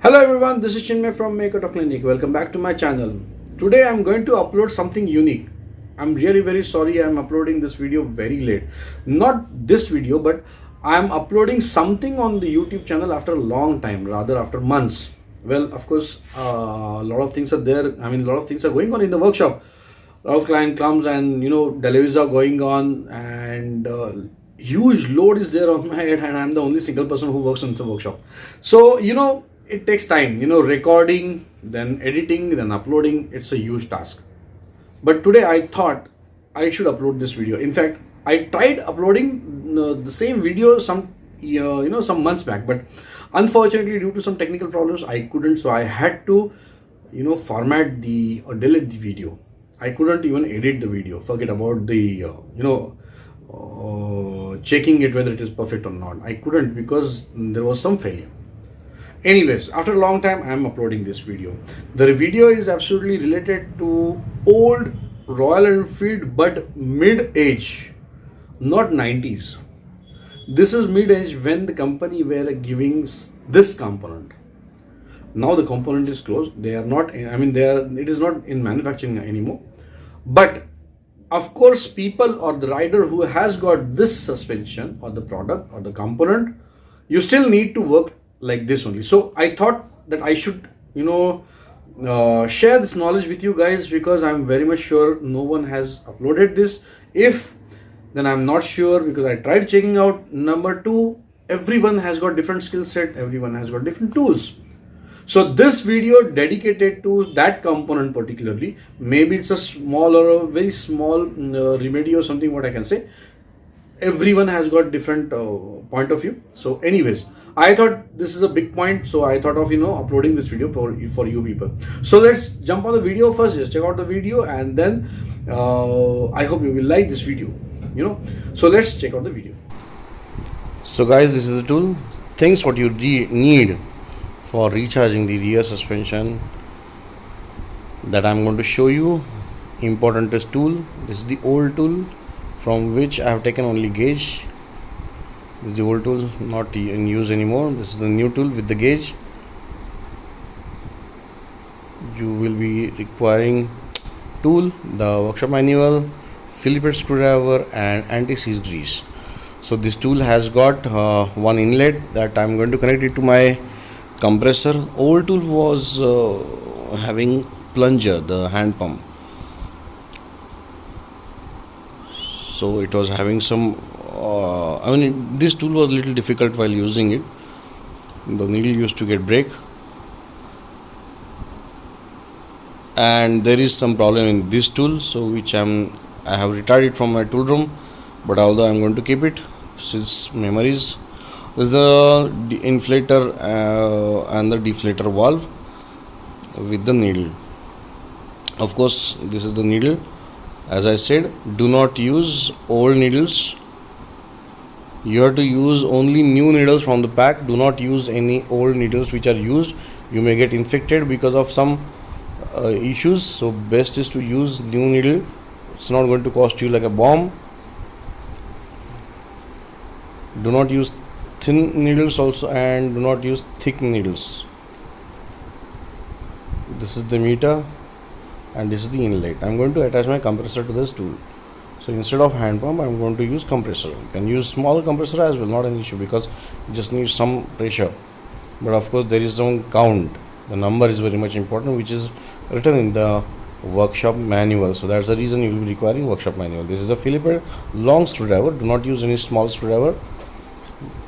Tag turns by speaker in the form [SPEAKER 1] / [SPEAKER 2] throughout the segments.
[SPEAKER 1] Hello everyone, this is Chinmay from Make Auto Clinic. Welcome back to my channel. Today I'm going to upload something unique. I'm really very sorry I'm uploading this video very late. Not this video, but I'm uploading something on the YouTube channel after a long time, rather after months. Well, of course, a lot of things are there. A lot of things are going on in the workshop. A lot of client comes and deliveries are going on, and huge load is there on my head, and I'm the only single person who works in the workshop. So it takes time, recording, then editing, then uploading. It's a huge task. But today I thought I should upload this video. In fact, I tried uploading the same video some months back, but unfortunately due to some technical problems I couldn't. So I had to format the or delete the video. I couldn't even edit the video. Forget about the checking it whether it is perfect or not. I couldn't because there was some failure. Anyways, after a long time I am uploading this video. The video is absolutely related to old Royal Enfield, but mid-age, not 90s. This is mid-age when the company were giving this component. Now the component is closed. They are not, it is not in manufacturing anymore. But of course, people or the rider who has got this suspension or the product or the component, you still need to work like this only. So I thought that I should share this knowledge with you guys, because I'm very much sure no one has uploaded this. If then I'm not sure, because I tried checking out. Number two, everyone has got different skill set, everyone has got different tools. So this video dedicated to that component particularly. Maybe it's a small or a very small remedy or something, what I can say. Everyone has got different point of view. So anyways, I thought this is a big point, so I thought of uploading this video for you people. So let's jump on the video first. Just check out the video, and then I hope you will like this video. So let's check out the video.
[SPEAKER 2] So guys, this is the tool. Things what you need for recharging the rear suspension that I'm going to show you. Important is tool. This is the old tool from which I have taken only gauge. This is the old tool, not in use anymore. This is the new tool with the gauge. You will be requiring tool, the workshop manual, Phillips screwdriver, and anti-seize grease. So this tool has got one inlet that I'm going to connect it to my compressor. Old tool was having plunger, the hand pump. So it was having some this tool was a little difficult while using it. The needle used to get break, and there is some problem in this tool, so which I have retired it from my tool room, but although I'm going to keep it since memories. This is the inflator and the deflator valve with the needle. Of course, this is the needle. As I said, do not use old needles. You have to use only new needles from the pack. Do not use any old needles which are used. You may get infected because of some issues. So best is to use new needle. It's not going to cost you like a bomb. Do not use thin needles also, and do not use thick needles. This is the meter, and this is the inlet. I'm going to attach my compressor to this tool. So instead of hand pump, I'm going to use compressor. You can use small compressor as well, not an issue, because you just need some pressure. But of course there is some count. The number is very much important, which is written in the workshop manual. So that's the reason you will be requiring workshop manual. This is a Phillips long screwdriver. Do not use any small screwdriver.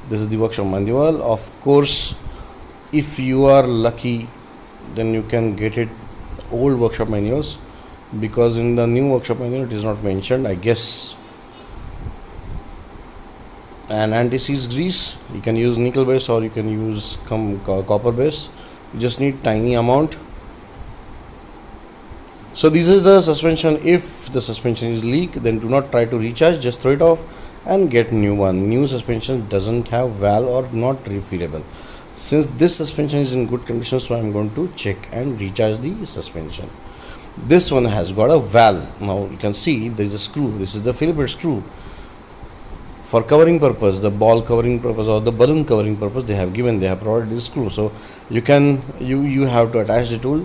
[SPEAKER 2] This is the workshop manual. Of course, if you are lucky, then you can get it old workshop manuals, because in the new workshop manual it is not mentioned, I guess. And anti-seize grease, you can use nickel base or you can use copper base. You just need tiny amount. So this is the suspension. If the suspension is leak, then do not try to recharge, just throw it off and get new one. New suspension doesn't have valve or not refillable. Since this suspension is in good condition, so I'm going to check and recharge the suspension. This one has got a valve. Now you can see there is a screw. This is the Phillips screw for covering purpose, the ball covering purpose or the balloon covering purpose, they have provided this screw. So you have to attach the tool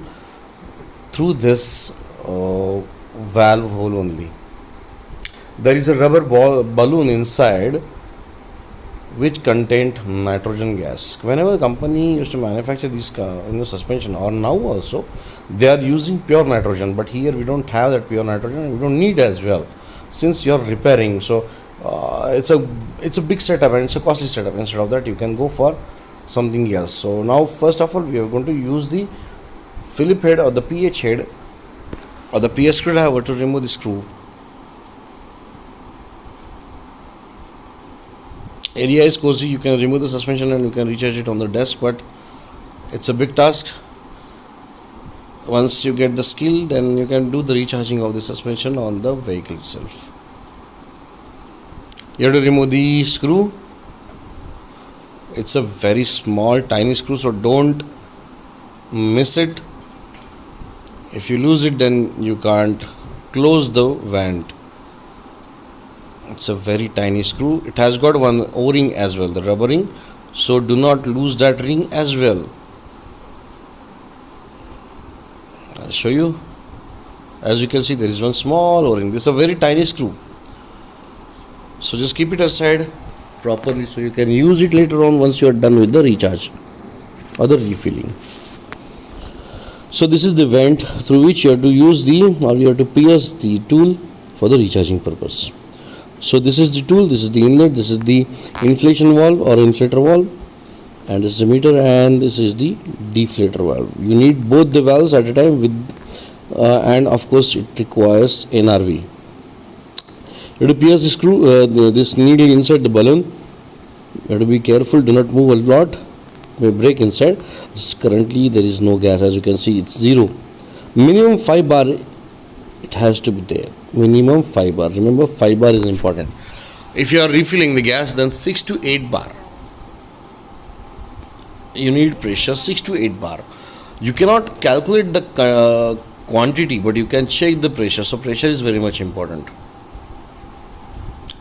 [SPEAKER 2] through this valve hole only. There is a rubber balloon inside which contained nitrogen gas. Whenever a company used to manufacture these suspension, or now also, they are using pure nitrogen, but here we don't have that pure nitrogen and we don't need as well, since you are repairing. So it's a big setup and it's a costly setup. Instead of that, you can go for something else. So now first of all, we are going to use the Phillip head or the PH head or the PS screwdriver to remove the screw. Area is cozy, you can remove the suspension and you can recharge it on the desk, but it's a big task. Once you get the skill, then you can do the recharging of the suspension on the vehicle itself. You have to remove the screw. It's a very small, tiny screw, so don't miss it. If you lose it, then you can't close the vent. It's a very tiny screw. It has got one O-ring as well, the rubber ring, so do not lose that ring as well. I'll show you. As you can see, there is one small O-ring. This is a very tiny screw, so just keep it aside properly so you can use it later on once you are done with the recharge or the refilling. So this is the vent through which you have to use you have to pierce the tool for the recharging purpose. So this is the tool, this is the inlet, this is the inflation valve or inflator valve, and this is the meter, and this is the deflator valve. You need both the valves at a time and of course it requires NRV. You have to pierce the screw, this needle inside the balloon. You have to be careful, do not move a lot, may break inside. Currently there is no gas, as you can see it's 0. Minimum 5 bar it has to be there. Minimum 5 bar. Remember, 5 bar is important. If you are refilling the gas, then 6 to 8 bar. You need pressure 6 to 8 bar. You cannot calculate the quantity, but you can check the pressure. So pressure is very much important.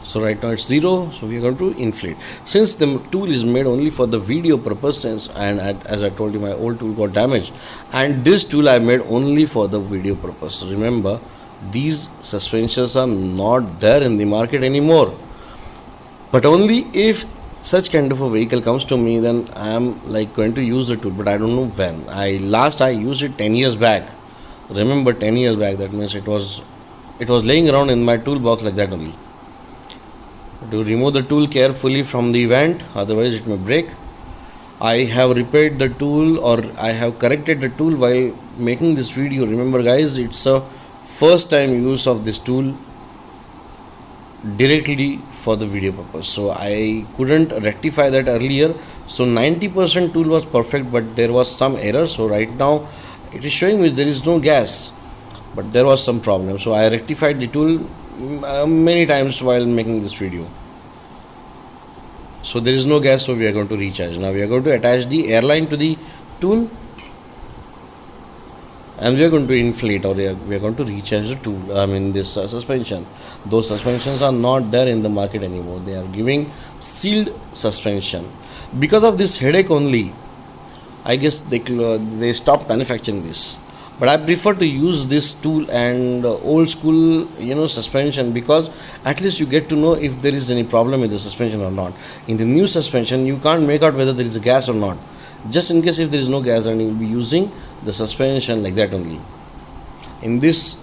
[SPEAKER 2] So right now it's 0, so we are going to inflate. Since the tool is made only for the video purpose, and as I told you, my old tool got damaged, and this tool I made only for the video purpose. Remember, these suspensions are not there in the market anymore, but only if such kind of a vehicle comes to me, then I am going to use the tool, but I don't know when. I used it 10 years back. Remember, 10 years back, that means it was laying around in my toolbox like that only. To remove the tool carefully from the vent, otherwise it may break. I have repaired the tool, or I have corrected the tool while making this video. Remember guys, it's a first time use of this tool directly for the video purpose, so I couldn't rectify that earlier. So 90% tool was perfect, but there was some error. So right now it is showing me there is no gas, but there was some problem. So I rectified the tool many times while making this video. So there is no gas, so we are going to recharge. Now we are going to attach the airline to the tool, and we are going to inflate, or we are going to recharge the tool, this suspension. Those suspensions are not there in the market anymore. They are giving sealed suspension. Because of this headache only, I guess they stopped manufacturing this. But I prefer to use this tool and old school suspension, because at least you get to know if there is any problem with the suspension or not. In the new suspension, you can't make out whether there is a gas or not. Just in case if there is no gas, then you will be using the suspension like that only. In this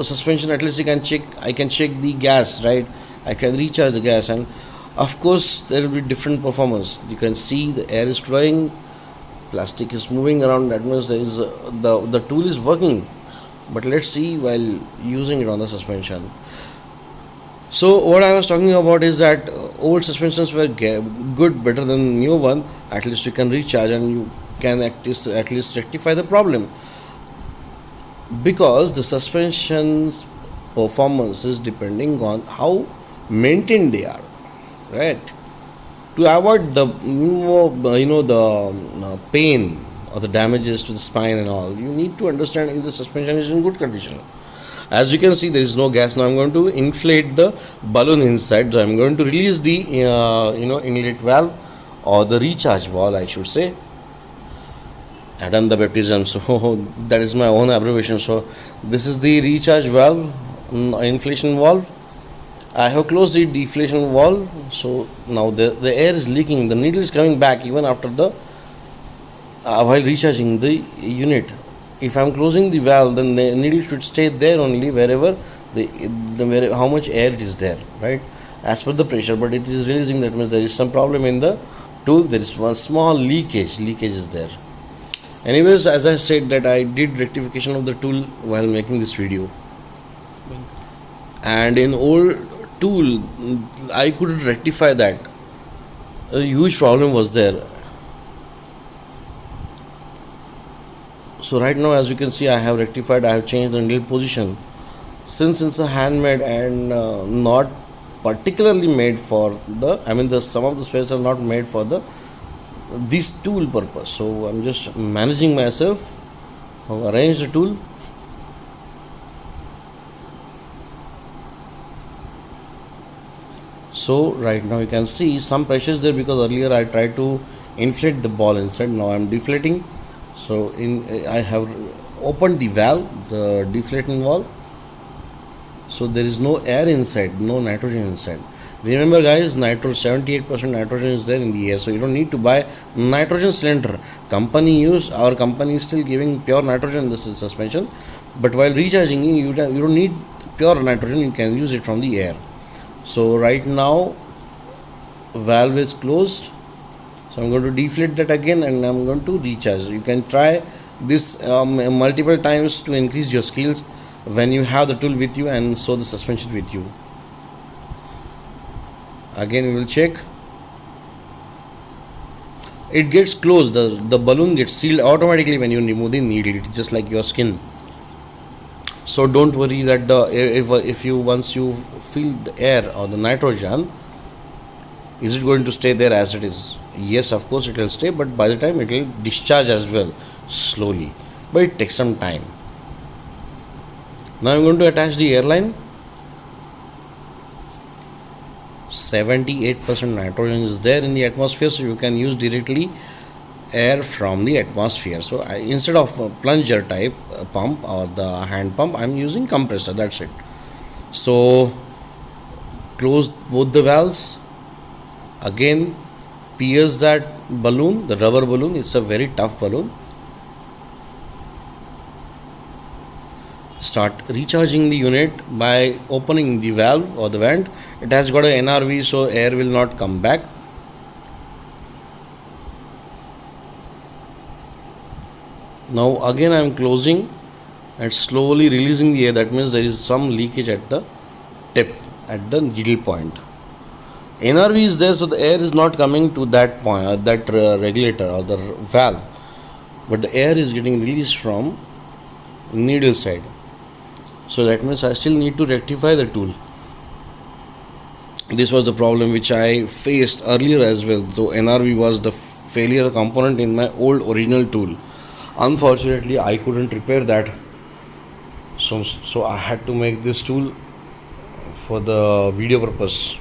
[SPEAKER 2] suspension, at least I can check the gas, right? I can recharge the gas, and of course there will be different performance. You can see the air is flowing, plastic is moving around. That means there is the tool is working. But let's see while using it on the suspension. So what I was talking about is that old suspensions were good, better than new one. At least you can recharge and you can at least rectify the problem, because the suspension's performance is depending on how maintained they are, right? To avoid the pain or the damages to the spine and all, you need to understand if the suspension is in good condition. As you can see, there is no gas. Now I'm going to inflate the balloon inside. So I'm going to release the inlet valve, or the recharge valve I should say. I've done the baptism, so that is my own abbreviation. So this is the recharge valve, inflation valve. I have closed the deflation valve, so now the air is leaking. The needle is coming back even after the while recharging the unit. If I am closing the valve, then the needle should stay there only wherever how much air it is there, right? As per the pressure, but it is releasing. That means there is some problem in the tool. There is one small leakage is there. Anyways, as I said that I did rectification of the tool while making this video, and in old tool I couldn't rectify that. A huge problem was there. So right now, as you can see, I have rectified. I have changed the needle position. Since it's a handmade and not particularly made for the some of the spares are not made for this tool purpose. So I'm just managing myself. I've arranged the tool. So right now you can see some pressure is there, because earlier I tried to inflate the ball inside. Now I'm deflating. So I have opened the valve, the deflating valve. So there is no air inside, no nitrogen inside. Remember guys, 78% nitrogen is there in the air. So you don't need to buy nitrogen cylinder. Our company is still giving pure nitrogen in this suspension. But while recharging, you don't need pure nitrogen. You can use it from the air. So right now valve is closed. So I'm going to deflate that again and I'm going to recharge. You can try this multiple times to increase your skills when you have the tool with you and so the suspension with you. Again we will check. It gets closed. The balloon gets sealed automatically when you remove the needle. It's just like your skin. So don't worry that once you feel the air or the nitrogen, is it going to stay there as it is? Yes, of course it will stay, but by the time it will discharge as well, slowly, but it takes some time. Now I'm going to attach the airline. 78% nitrogen is there in the atmosphere, so you can use directly air from the atmosphere. So instead of a plunger type pump or the hand pump, I'm using compressor. That's it. So close both the valves. Again pierce that balloon, the rubber balloon. It's a very tough balloon. Start recharging the unit by opening the valve or the vent. It has got a NRV, so air will not come back. Now again I am closing and slowly releasing the air. That means there is some leakage at the tip, at the needle point. NRV is there, so the air is not coming to that point, that regulator or the valve, but the air is getting released from needle side. So that means I still need to rectify the tool. This was the problem which I faced earlier as well. So NRV was the failure component in my old original tool. Unfortunately, I couldn't repair that. So I had to make this tool for the video purpose.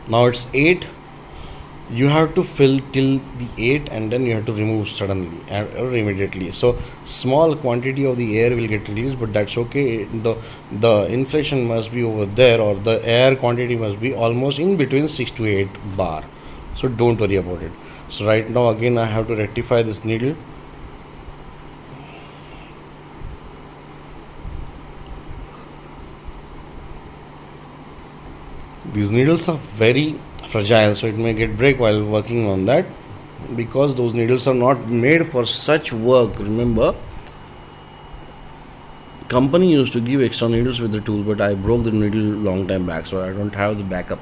[SPEAKER 2] Now it's 8. You have to fill till the 8 and then you have to remove suddenly or immediately. So small quantity of the air will get released, but that's okay. The inflation must be over there, or the air quantity must be almost in between 6 to 8 bar. So don't worry about it. So right now again I have to rectify this needle. These needles are very fragile, so it may get break while working on that, because those needles are not made for such work. Remember, company used to give extra needles with the tool, but I broke the needle long time back, so I don't have the backup.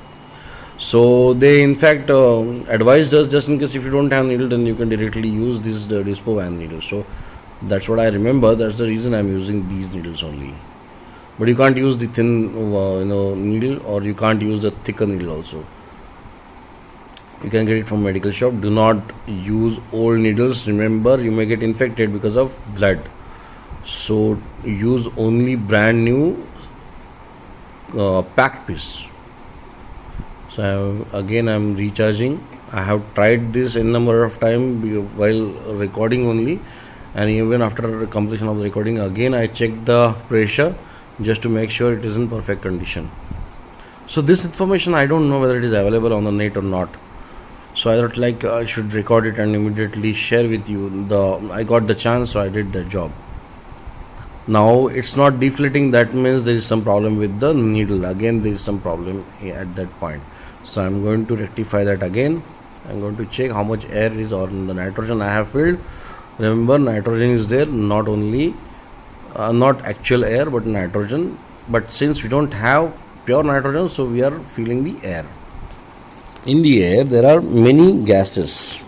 [SPEAKER 2] So they in fact advised us, just in case if you don't have needle, then you can directly use this dispo van needle. So that's what I remember. That's the reason I'm using these needles only. But you can't use the thin needle, or you can't use the thicker needle also. You can get it from medical shop. Do not use old needles. Remember, you may get infected because of blood. So use only brand new packed piece. So I'm recharging. I have tried this n number of time while recording only, and even after completion of the recording, again I check the pressure just to make sure it is in perfect condition. So this information I don't know whether it is available on the net or not. So I thought like I should record it and immediately share with you. I got the chance, so I did that job. Now it's not deflating, that means there is some problem with the needle. Again there is some problem at that point. So I'm going to rectify that again. I'm going to check how much air is on the nitrogen I have filled. Remember, nitrogen is there, not only not actual air but nitrogen. But since we don't have pure nitrogen, so we are filling the air. In the air there are many gases.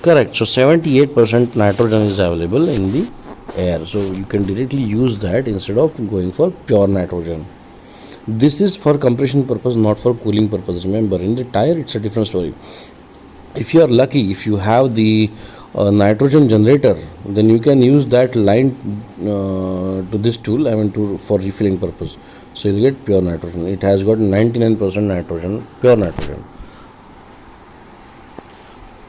[SPEAKER 2] Correct. So 78% nitrogen is available in the air. So you can directly use that instead of going for pure nitrogen. This is for compression purpose, not for cooling purpose. Remember, in the tire it's a different story. If you are lucky, if you have the nitrogen generator, then you can use that line to this tool, for refilling purpose. So you get pure nitrogen. It has got 99% nitrogen, pure nitrogen.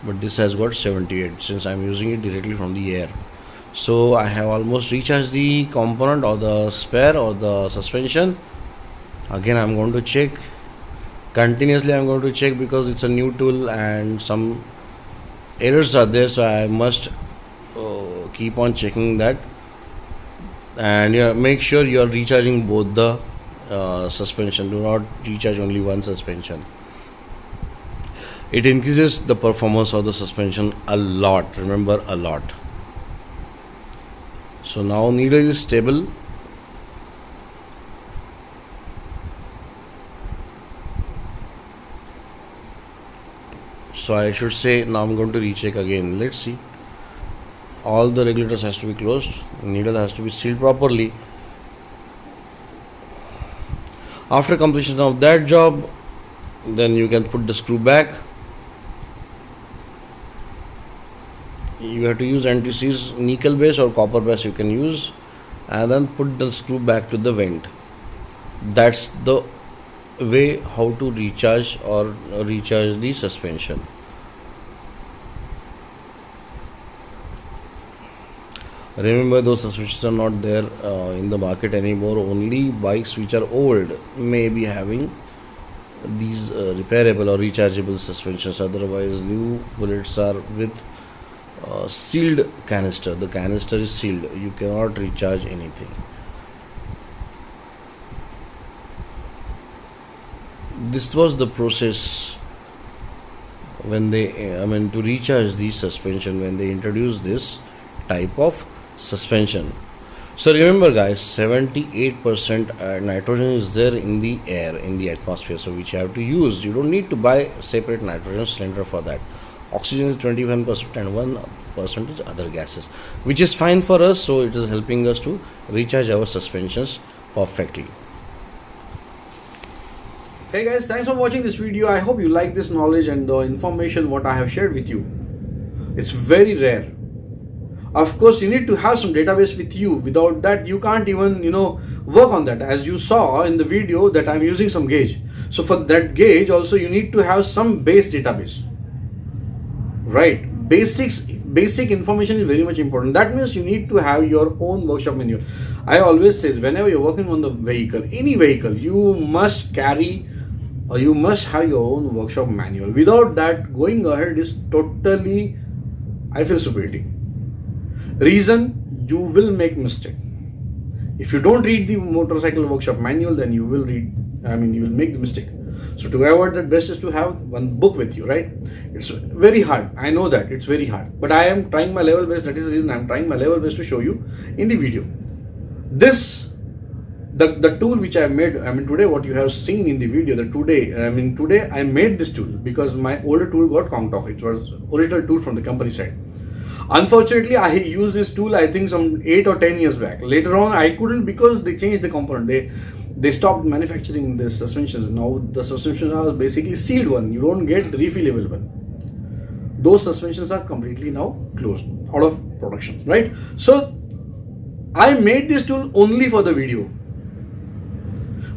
[SPEAKER 2] But this has got 78 since I am using it directly from the air. So I have almost recharged the component or the spare or the suspension. Again I am going to check continuously. I am going to check because it's a new tool and some errors are there, so I must keep on checking that. And make sure you are recharging both the suspension. Do not recharge only one suspension. It increases the performance of the suspension a lot. Remember, a lot. So now needle is stable. So I should say now I'm going to recheck again. Let's see. All the regulators has to be closed. Needle has to be sealed properly. After completion of that job, then you can put the screw back. You have to use anti-seize nickel base or copper base you can use, and then put the screw back to the vent. That's the way how to recharge the suspension. Remember, those suspensions are not there in the market anymore. Only bikes which are old may be having these repairable or rechargeable suspensions. Otherwise, new bullets are with sealed canister. The canister is sealed. You cannot recharge anything. This was the process when they to recharge the suspension, when they introduced this type of suspension. So remember guys, 78% nitrogen is there in the air, in the atmosphere, so which you have to use. You don't need to buy separate nitrogen cylinder for that. Oxygen is 21% and 1% is other gases, which is fine for us. So it is helping us to recharge our suspensions perfectly.
[SPEAKER 1] Hey guys, thanks for watching this video. I hope you like this knowledge and the information what I have shared with you. It's very rare. Of course, you need to have some database with you. Without that, you can't even, work on that. As you saw in the video that I'm using some gauge. So for that gauge also, you need to have some base database. Right? Basic information is very much important. That means you need to have your own workshop manual. I always say, whenever you're working on the vehicle, any vehicle, you must carry or you must have your own workshop manual. Without that, going ahead is totally, I feel, stupidity. Reason, you will make mistake. If you don't read the motorcycle workshop manual, then you will make the mistake. So to avoid that, best is to have one book with you, right? It's very hard. I know that it's very hard, but I am trying my level best. That is the reason I'm trying my level best to show you in the video. The tool which I made, today what you have seen in the video, today I made this tool because my older tool got conked off. It was original tool from the company side. Unfortunately, I used this tool I think some 8 or 10 years back. Later on, I couldn't because they changed the component. They stopped manufacturing the suspensions. Now the suspensions are basically sealed one. You don't get refillable one. Those suspensions are completely now closed, out of production, right? So I made this tool only for the video,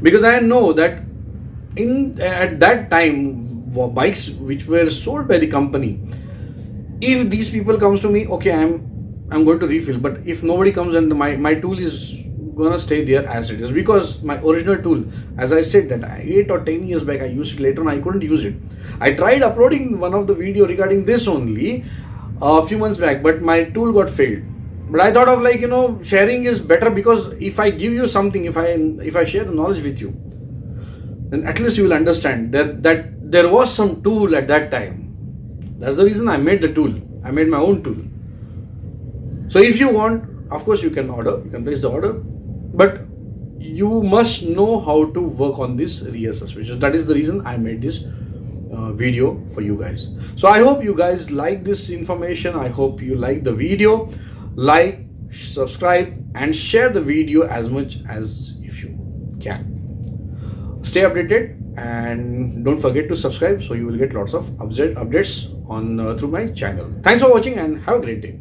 [SPEAKER 1] because I know that at that time bikes which were sold by the company, if these people comes to me, okay, I'm going to refill, but if nobody comes, and my tool is gonna stay there as it is, because my original tool, as I said, that 8 or 10 years back I used it, later on I couldn't use it. I tried uploading one of the video regarding this only a few months back, but my tool got failed. But I thought of, like, sharing is better, because if I give you something, if I share the knowledge with you, then at least you will understand that there was some tool at that time. That's the reason I made the tool. I made my own tool. So if you want, of course you can order, you can place the order, but you must know how to work on this rear suspension. That is the reason I made this video for you guys. So I hope you guys like this information. I hope you like the video. Like, subscribe, and share the video as much as if you can. Stay updated, and don't forget to subscribe, so you will get lots of updates on through my channel. Thanks for watching, and have a great day.